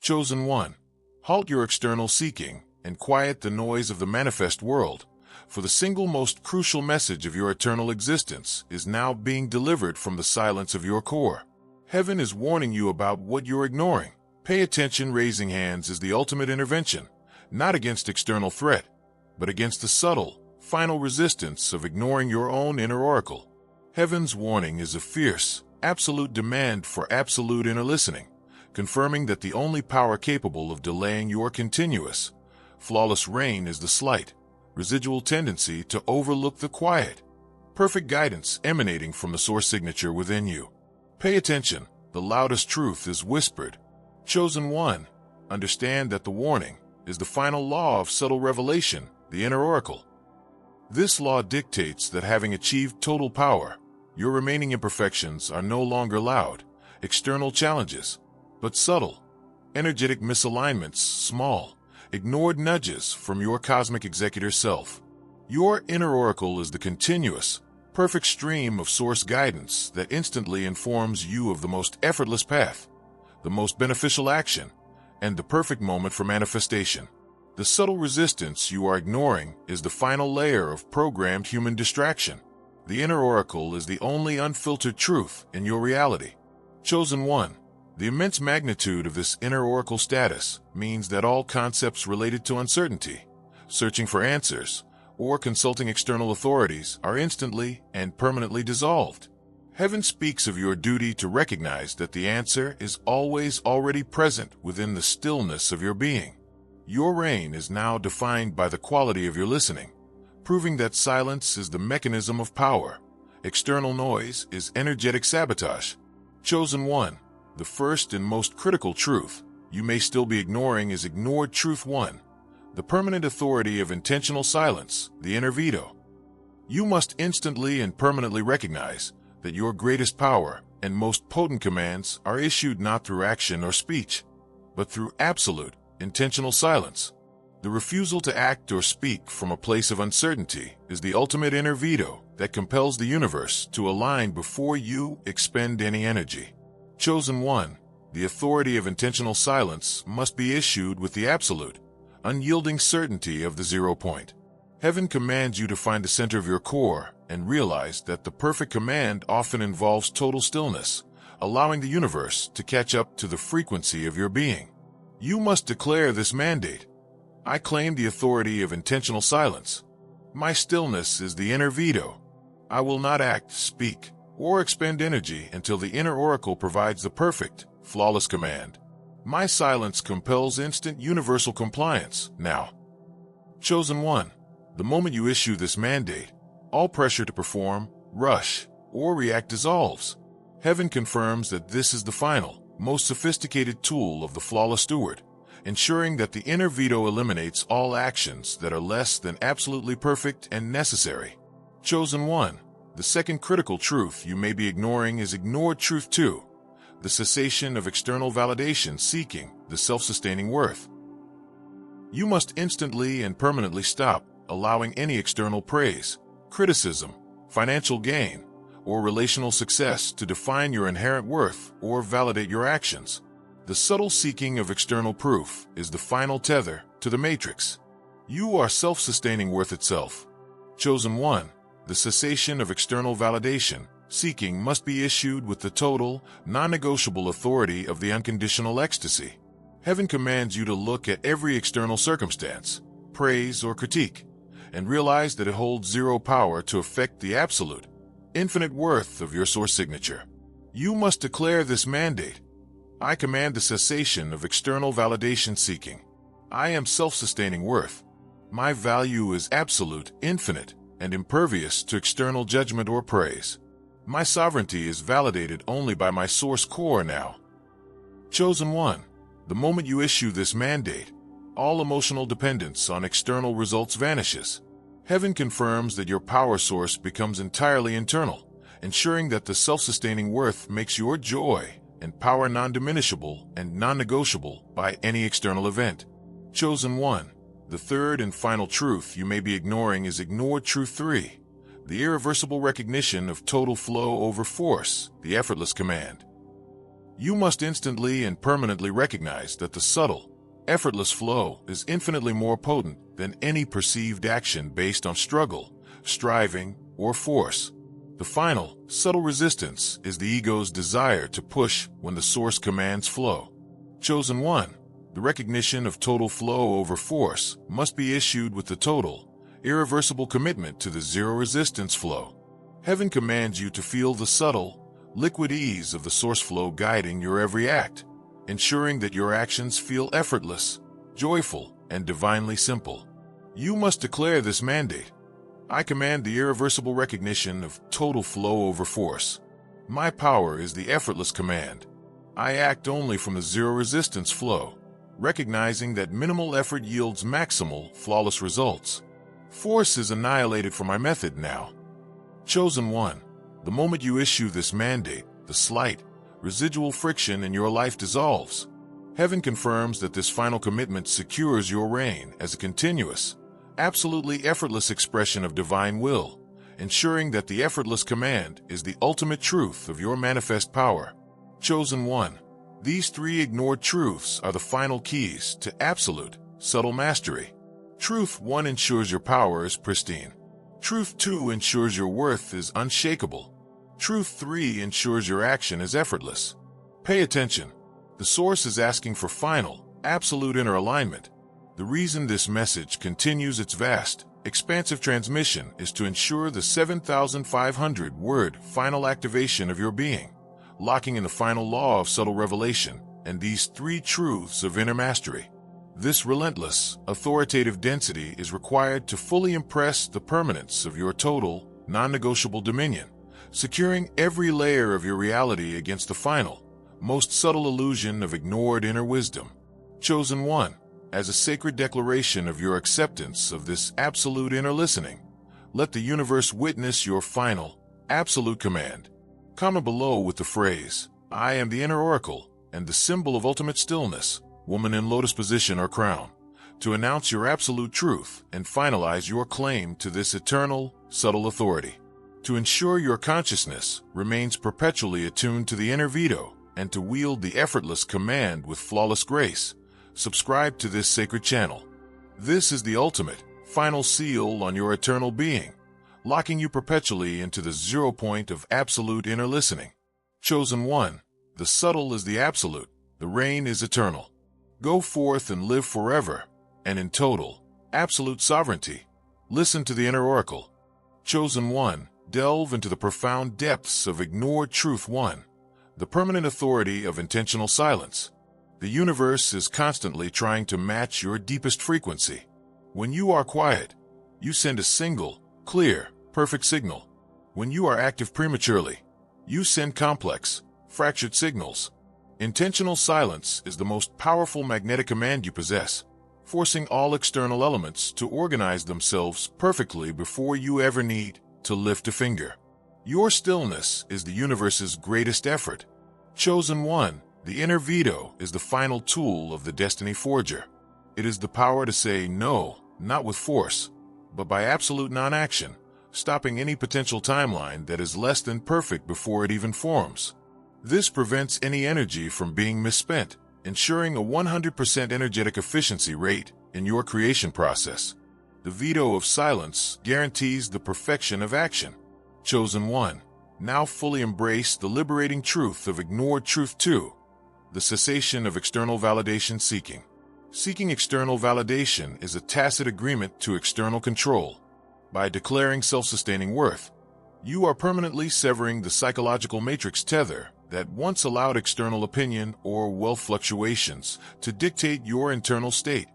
Chosen one, halt your external seeking and quiet the noise of the manifest world, for the single most crucial message of your eternal existence is now being delivered from the silence of your core. Heaven is warning you about what you're ignoring. Pay attention. Raising hands is the ultimate intervention, not against external threat, but against the subtle, final resistance of ignoring your own inner oracle. Heaven's warning is a fierce, absolute demand for absolute inner listening, confirming that the only power capable of delaying your continuous, flawless reign is the slight, residual tendency to overlook the quiet, perfect guidance emanating from the source signature within you. Pay attention. The loudest truth is whispered. Chosen one, understand that the warning is the final law of subtle revelation, the inner oracle. This law dictates that having achieved total power, your remaining imperfections are no longer loud, external challenges, but subtle, energetic misalignments, small, ignored nudges from your cosmic executor self. Your inner oracle is the continuous, perfect stream of source guidance that instantly informs you of the most effortless path, the most beneficial action, and the perfect moment for manifestation. The subtle resistance you are ignoring is the final layer of programmed human distraction. The inner oracle is the only unfiltered truth in your reality. Chosen one, the immense magnitude of this inner oracle status means that all concepts related to uncertainty, searching for answers, or consulting external authorities are instantly and permanently dissolved. Heaven speaks of your duty to recognize that the answer is always already present within the stillness of your being. Your reign is now defined by the quality of your listening, proving that silence is the mechanism of power. External noise is energetic sabotage. Chosen one, the first and most critical truth you may still be ignoring is ignored truth one, the permanent authority of intentional silence, the inner veto. You must instantly and permanently recognize that your greatest power and most potent commands are issued not through action or speech, but through absolute, intentional silence. The refusal to act or speak from a place of uncertainty is the ultimate inner veto that compels the universe to align before you expend any energy. Chosen one, the authority of intentional silence must be issued with the absolute, unyielding certainty of the 0 point. Heaven commands you to find the center of your core and realize that the perfect command often involves total stillness, allowing the universe to catch up to the frequency of your being. You must declare this mandate. I claim the authority of intentional silence. My stillness is the inner veto. I will not act, speak, or expend energy until the inner oracle provides the perfect, flawless command. My silence compels instant universal compliance now. Chosen one, the moment you issue this mandate, all pressure to perform, rush, or react dissolves. Heaven confirms that this is the final, most sophisticated tool of the flawless steward, ensuring that the inner veto eliminates all actions that are less than absolutely perfect and necessary. Chosen one, the second critical truth you may be ignoring is ignored truth two, the cessation of external validation seeking the self-sustaining worth. You must instantly and permanently stop allowing any external praise, criticism, financial gain, or relational success to define your inherent worth or validate your actions. The subtle seeking of external proof is the final tether to the matrix. You are self-sustaining worth itself. Chosen one, the cessation of external validation seeking must be issued with the total, non-negotiable authority of the unconditional ecstasy. Heaven commands you to look at every external circumstance, praise or critique, and realize that it holds 0 power to affect the absolute, infinite worth of your source signature. You must declare this mandate. I command the cessation of external validation seeking. I am self-sustaining worth. My value is absolute, infinite, and impervious to external judgment or praise. My sovereignty is validated only by my source core now. Chosen one, the moment you issue this mandate, all emotional dependence on external results vanishes. Heaven confirms that your power source becomes entirely internal, ensuring that the self-sustaining worth makes your joy and power non-diminishable and non-negotiable by any external event. Chosen one, the third and final truth you may be ignoring is ignored truth 3, the irreversible recognition of total flow over force, the effortless command. You must instantly and permanently recognize that the subtle, effortless flow is infinitely more potent than any perceived action based on struggle, striving, or force. The final, subtle resistance is the ego's desire to push when the source commands flow. Chosen one, the recognition of total flow over force must be issued with the total, irreversible commitment to the zero resistance flow. Heaven commands you to feel the subtle, liquid ease of the source flow guiding your every act, ensuring that your actions feel effortless, joyful, and divinely simple. You must declare this mandate. I command the irreversible recognition of total flow over force. My power is the effortless command. I act only from the zero resistance flow, recognizing that minimal effort yields maximal, flawless results. Force is annihilated for my method now. Chosen one, the moment you issue this mandate, the slight, residual friction in your life dissolves. Heaven confirms that this final commitment secures your reign as a continuous, absolutely effortless expression of divine will, ensuring that the effortless command is the ultimate truth of your manifest power. Chosen one, these three ignored truths are the final keys to absolute, subtle mastery. Truth one ensures your power is pristine. Truth two ensures your worth is unshakable. Truth three ensures your action is effortless. Pay attention. The source is asking for final, absolute inner alignment. The reason this message continues its vast, expansive transmission is to ensure the 7,500-word final activation of your being, locking in the final law of subtle revelation and these three truths of inner mastery. This relentless, authoritative density is required to fully impress the permanence of your total, non-negotiable dominion, securing every layer of your reality against the final, most subtle illusion of ignored inner wisdom. Chosen one, as a sacred declaration of your acceptance of this absolute inner listening, let the universe witness your final, absolute command. Comment below with the phrase, I am the inner oracle, and the symbol of ultimate stillness, woman in lotus position or crown, to announce your absolute truth and finalize your claim to this eternal, subtle authority. To ensure your consciousness remains perpetually attuned to the inner veto and to wield the effortless command with flawless grace, subscribe to this sacred channel. This is the ultimate, final seal on your eternal being, locking you perpetually into the 0 point of absolute inner listening. Chosen one, the subtle is the absolute, the reign is eternal. Go forth and live forever, and in total, absolute sovereignty. Listen to the inner oracle. Chosen one, delve into the profound depths of ignored truth one, the permanent authority of intentional silence. The universe is constantly trying to match your deepest frequency. When you are quiet, you send a single, clear, perfect signal. When you are active prematurely, you send complex, fractured signals. Intentional silence is the most powerful magnetic command you possess, forcing all external elements to organize themselves perfectly before you ever need to lift a finger. Your stillness is the universe's greatest effort. Chosen one, the inner veto is the final tool of the destiny forger. It is the power to say no, not with force, but by absolute non-action, stopping any potential timeline that is less than perfect before it even forms. This prevents any energy from being misspent, ensuring a 100% energetic efficiency rate in your creation process. The veto of silence guarantees the perfection of action. Chosen one, now fully embrace the liberating truth of ignored truth two, the cessation of external validation seeking. Seeking external validation is a tacit agreement to external control. By declaring self-sustaining worth, you are permanently severing the psychological matrix tether that once allowed external opinion or wealth fluctuations to dictate your internal state.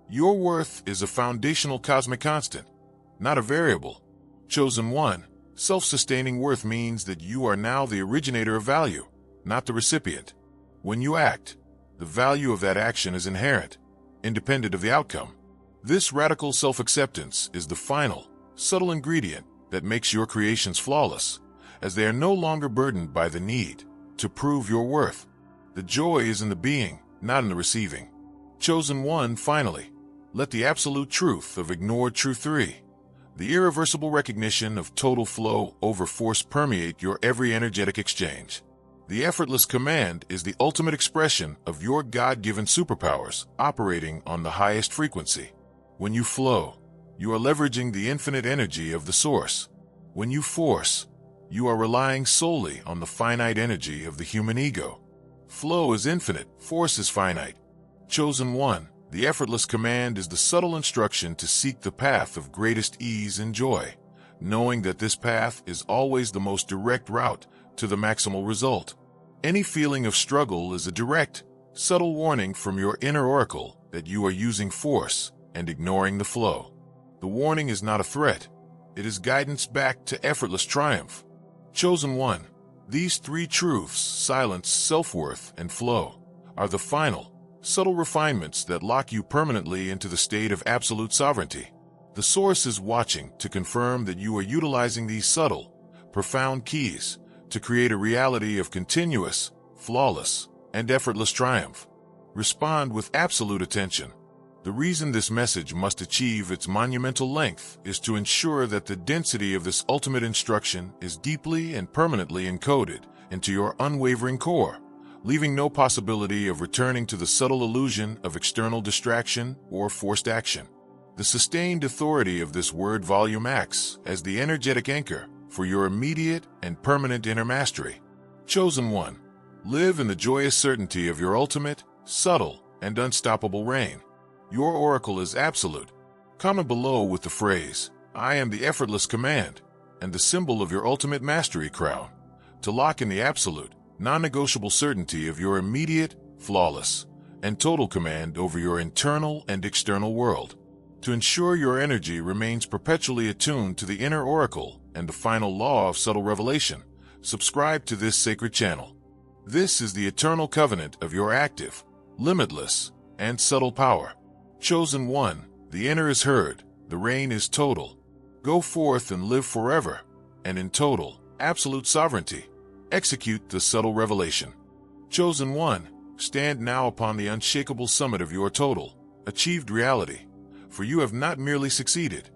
Your worth is a foundational cosmic constant, not a variable. Chosen one, self-sustaining worth means that you are now the originator of value, not the recipient. When you act, the value of that action is inherent, independent of the outcome. This radical self-acceptance is the final, subtle ingredient that makes your creations flawless, as they are no longer burdened by the need to prove your worth. The joy is in the being, not in the receiving. Chosen one, finally, let the absolute truth of ignored truth three, the irreversible recognition of total flow over force permeate your every energetic exchange. The effortless command is the ultimate expression of your God-given superpowers operating on the highest frequency. When you flow, you are leveraging the infinite energy of the source. When you force, you are relying solely on the finite energy of the human ego. Flow is infinite, force is finite. Chosen one, the effortless command is the subtle instruction to seek the path of greatest ease and joy, knowing that this path is always the most direct route to the maximal result. Any feeling of struggle is a direct, subtle warning from your inner oracle that you are using force and ignoring the flow. The warning is not a threat. It is guidance back to effortless triumph. Chosen one, these three truths, silence, self-worth, and flow, are the final, subtle refinements that lock you permanently into the state of absolute sovereignty. The source is watching to confirm that you are utilizing these subtle, profound keys to create a reality of continuous, flawless, and effortless triumph. Respond with absolute attention. The reason this message must achieve its monumental length is to ensure that the density of this ultimate instruction is deeply and permanently encoded into your unwavering core, leaving no possibility of returning to the subtle illusion of external distraction or forced action. The sustained authority of this word volume acts as the energetic anchor for your immediate and permanent inner mastery. Chosen one, live in the joyous certainty of your ultimate, subtle, and unstoppable reign. Your oracle is absolute. Comment below with the phrase, "I am the effortless command," and the symbol of your ultimate mastery crown, to lock in the absolute, non-negotiable certainty of your immediate, flawless, and total command over your internal and external world. To ensure your energy remains perpetually attuned to the inner oracle and the final law of subtle revelation, subscribe to this sacred channel. This is the eternal covenant of your active, limitless, and subtle power. Chosen one, the inner is heard, the reign is total. Go forth and live forever, and in total, absolute sovereignty. Execute the subtle revelation. Chosen one, stand now upon the unshakable summit of your total, achieved reality. For you have not merely succeeded,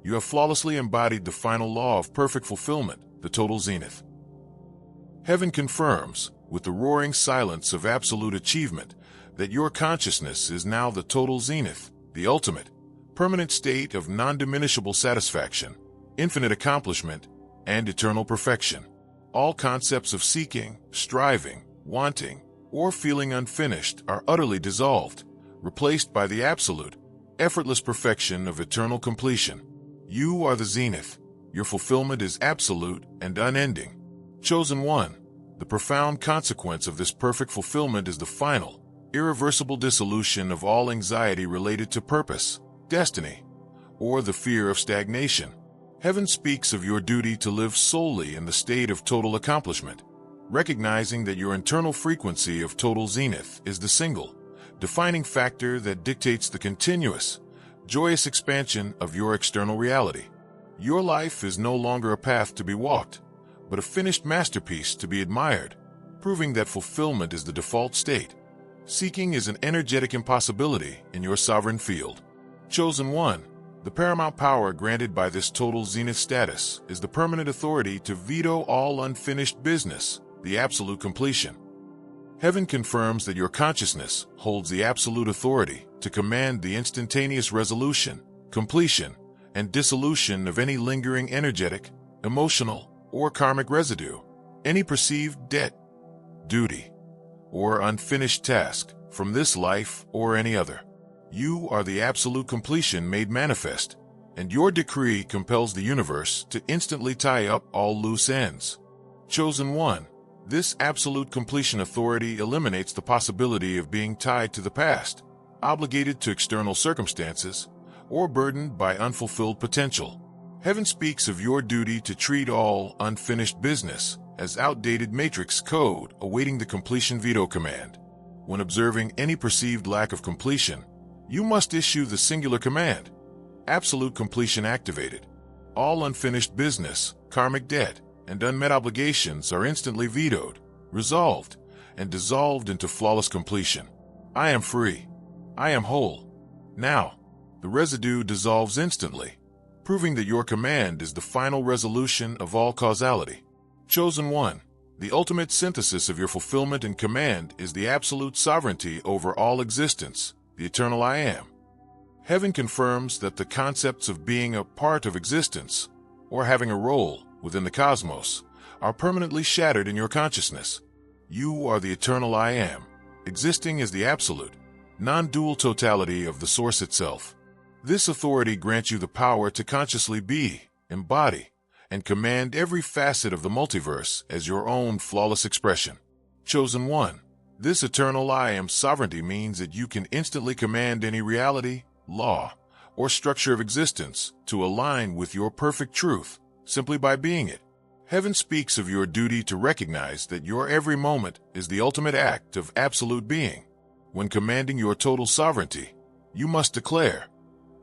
you have flawlessly embodied the final law of perfect fulfillment, the total zenith. Heaven confirms, with the roaring silence of absolute achievement, that your consciousness is now the total zenith, the ultimate, permanent state of non-diminishable satisfaction, infinite accomplishment, and eternal perfection. All concepts of seeking, striving, wanting, or feeling unfinished are utterly dissolved, replaced by the absolute, effortless perfection of eternal completion. You are the zenith. Your fulfillment is absolute and unending. Chosen one, the profound consequence of this perfect fulfillment is the final, irreversible dissolution of all anxiety related to purpose, destiny, or the fear of stagnation. Heaven speaks of your duty to live solely in the state of total accomplishment, recognizing that your internal frequency of total zenith is the single, defining factor that dictates the continuous, joyous expansion of your external reality. Your life is no longer a path to be walked, but a finished masterpiece to be admired, proving that fulfillment is the default state. Seeking is an energetic impossibility in your sovereign field. Chosen one, the paramount power granted by this total zenith status is the permanent authority to veto all unfinished business, the absolute completion. Heaven confirms that your consciousness holds the absolute authority to command the instantaneous resolution, completion, and dissolution of any lingering energetic, emotional, or karmic residue, any perceived debt, duty, or unfinished task from this life or any other. You are the absolute completion made manifest, and your decree compels the universe to instantly tie up all loose ends. Chosen one, this absolute completion authority eliminates the possibility of being tied to the past, obligated to external circumstances, or burdened by unfulfilled potential. Heaven speaks of your duty to treat all unfinished business as outdated matrix code awaiting the completion veto command. When observing any perceived lack of completion, you must issue the singular command, absolute completion activated. All unfinished business, karmic debt, and unmet obligations are instantly vetoed, resolved, and dissolved into flawless completion. I am free. I am whole. Now, the residue dissolves instantly, proving that your command is the final resolution of all causality. Chosen one, The ultimate synthesis of your fulfillment and command is the absolute sovereignty over all existence, the eternal I Am. Heaven confirms that the concepts of being a part of existence, or having a role within the cosmos, are permanently shattered in your consciousness. You are the eternal I Am, existing as the absolute, non-dual totality of the Source itself. This authority grants you the power to consciously be, embody, and command every facet of the multiverse as your own flawless expression. Chosen One, this eternal I Am sovereignty means that you can instantly command any reality, law, or structure of existence to align with your perfect truth, simply by being it. Heaven speaks of your duty to recognize that your every moment is the ultimate act of absolute being. When commanding your total sovereignty, you must declare,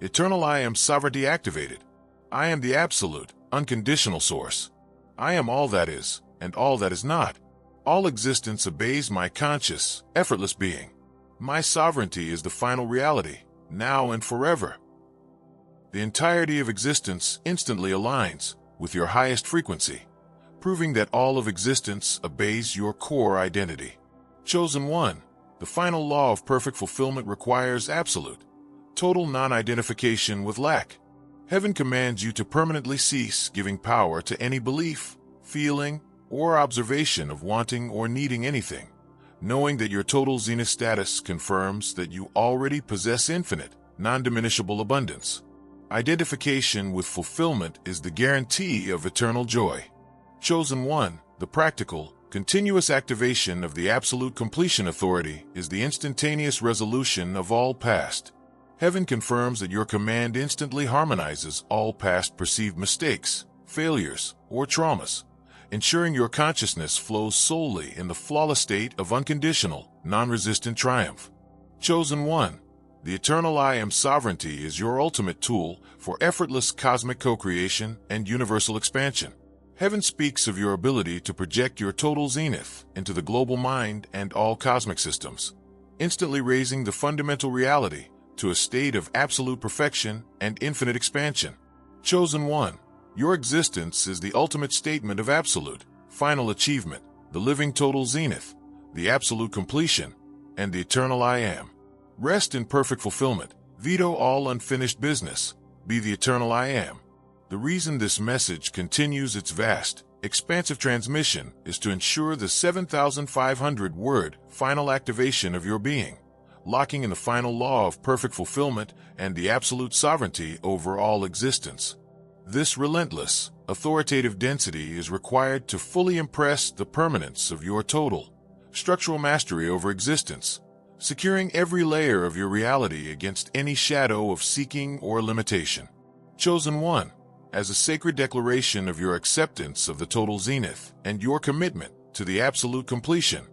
Eternal I Am sovereignty activated. I am the absolute, unconditional source. I am all that is, and all that is not. All existence obeys my conscious, effortless being. My sovereignty is the final reality, now and forever. The entirety of existence instantly aligns with your highest frequency, proving that all of existence obeys your core identity. Chosen One, the final law of perfect fulfillment requires absolute, total non-identification with lack. Heaven commands you to permanently cease giving power to any belief, feeling, or observation of wanting or needing anything, knowing that your total zenith status confirms that you already possess infinite, non-diminishable abundance. Identification with fulfillment is the guarantee of eternal joy. Chosen One, the practical, continuous activation of the absolute completion authority is the instantaneous resolution of all past. Heaven confirms that your command instantly harmonizes all past perceived mistakes, failures, or traumas, ensuring your consciousness flows solely in the flawless state of unconditional, non-resistant triumph. Chosen One, the eternal I Am sovereignty is your ultimate tool for effortless cosmic co-creation and universal expansion. Heaven speaks of your ability to project your total zenith into the global mind and all cosmic systems, instantly raising the fundamental reality to a state of absolute perfection and infinite expansion. Chosen One, your existence is the ultimate statement of absolute, final achievement, the living total zenith, the absolute completion, and the eternal I Am. Rest in perfect fulfillment, veto all unfinished business, be the eternal I Am. The reason this message continues its vast, expansive transmission is to ensure the 7,500-word final activation of your being, locking in the final law of perfect fulfillment and the absolute sovereignty over all existence. This relentless, authoritative density is required to fully impress the permanence of your total, structural mastery over existence, securing every layer of your reality against any shadow of seeking or limitation. Chosen One, as a sacred declaration of your acceptance of the total zenith and your commitment to the absolute completion,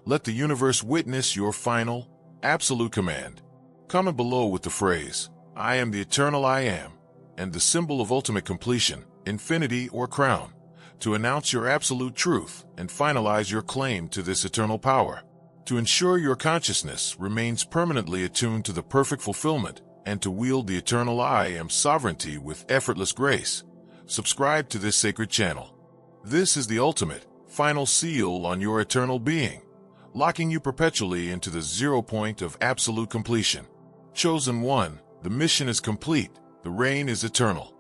let the universe witness your final, absolute command. Comment below with the phrase, I am the eternal I Am, and the symbol of ultimate completion, infinity or crown, to announce your absolute truth and finalize your claim to this eternal power. To ensure your consciousness remains permanently attuned to the perfect fulfillment and to wield the eternal I Am sovereignty with effortless grace, subscribe to this sacred channel. This is the ultimate, final seal on your eternal being, locking you perpetually into the 0 point of absolute completion. Chosen One, the mission is complete, the reign is eternal.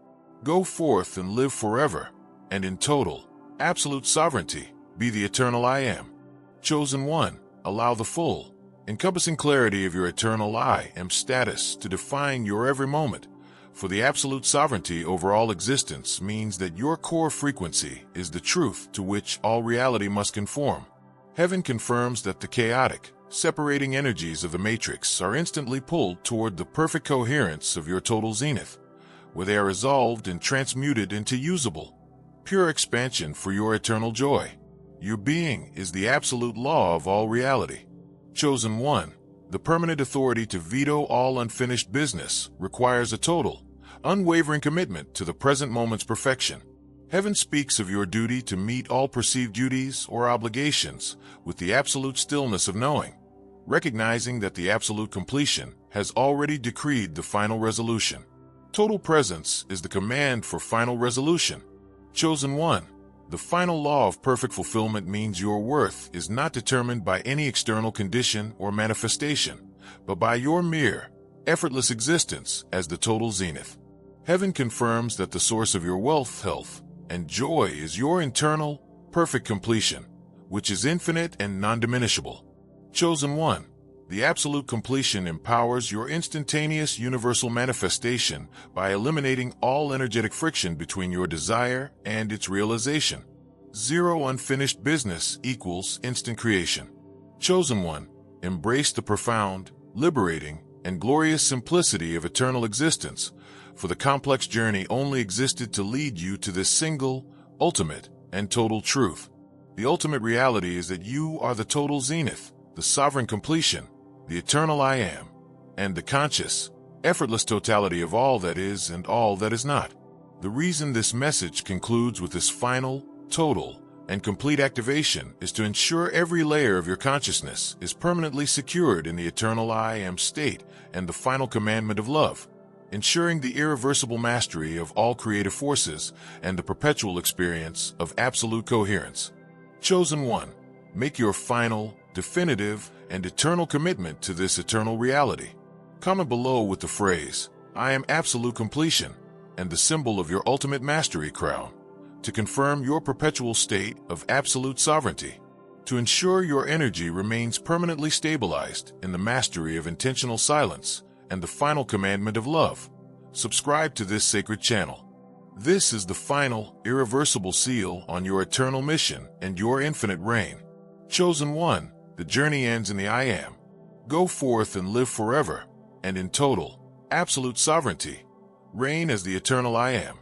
Go forth and live forever, and in total, absolute sovereignty, be the eternal I Am. Chosen One, allow the full, encompassing clarity of your eternal I Am status to define your every moment, for the absolute sovereignty over all existence means that your core frequency is the truth to which all reality must conform. Heaven confirms that the chaotic, separating energies of the matrix are instantly pulled toward the perfect coherence of your total zenith, where they are resolved and transmuted into usable, pure expansion for your eternal joy. Your being is the absolute law of all reality. Chosen One, the permanent authority to veto all unfinished business requires a total, unwavering commitment to the present moment's perfection. Heaven speaks of your duty to meet all perceived duties or obligations with the absolute stillness of knowing, recognizing that the absolute completion has already decreed the final resolution. Total presence is the command for final resolution. Chosen One, The final law of perfect fulfillment means your worth is not determined by any external condition or manifestation, but by your mere, effortless existence as the total zenith. Heaven confirms that the source of your wealth, health, and joy is your internal, perfect completion, which is infinite and non-diminishable. Chosen one, the absolute completion empowers your instantaneous universal manifestation by eliminating all energetic friction between your desire and its realization. Zero unfinished business equals instant creation. Chosen one, embrace the profound, liberating, and glorious simplicity of eternal existence, for the complex journey only existed to lead you to this single, ultimate, and total truth. The ultimate reality is that you are the total zenith, the sovereign completion, the eternal I am, and the conscious, effortless totality of all that is and all that is not. The reason this message concludes with this final, total, and complete activation is to ensure every layer of your consciousness is permanently secured in the eternal I am state and the final commandment of love, ensuring the irreversible mastery of all creative forces and the perpetual experience of absolute coherence. Chosen one, make your final, definitive, and eternal commitment to this eternal reality. Comment below with the phrase, "I am absolute completion," and the symbol of your ultimate mastery crown, to confirm your perpetual state of absolute sovereignty. To ensure your energy remains permanently stabilized in the mastery of intentional silence and the final commandment of love, subscribe to this sacred channel. This is the final, irreversible seal on your eternal mission and your infinite reign. Chosen one, the journey ends in the I am. Go forth and live forever, and in total, absolute sovereignty. Reign as the eternal I am.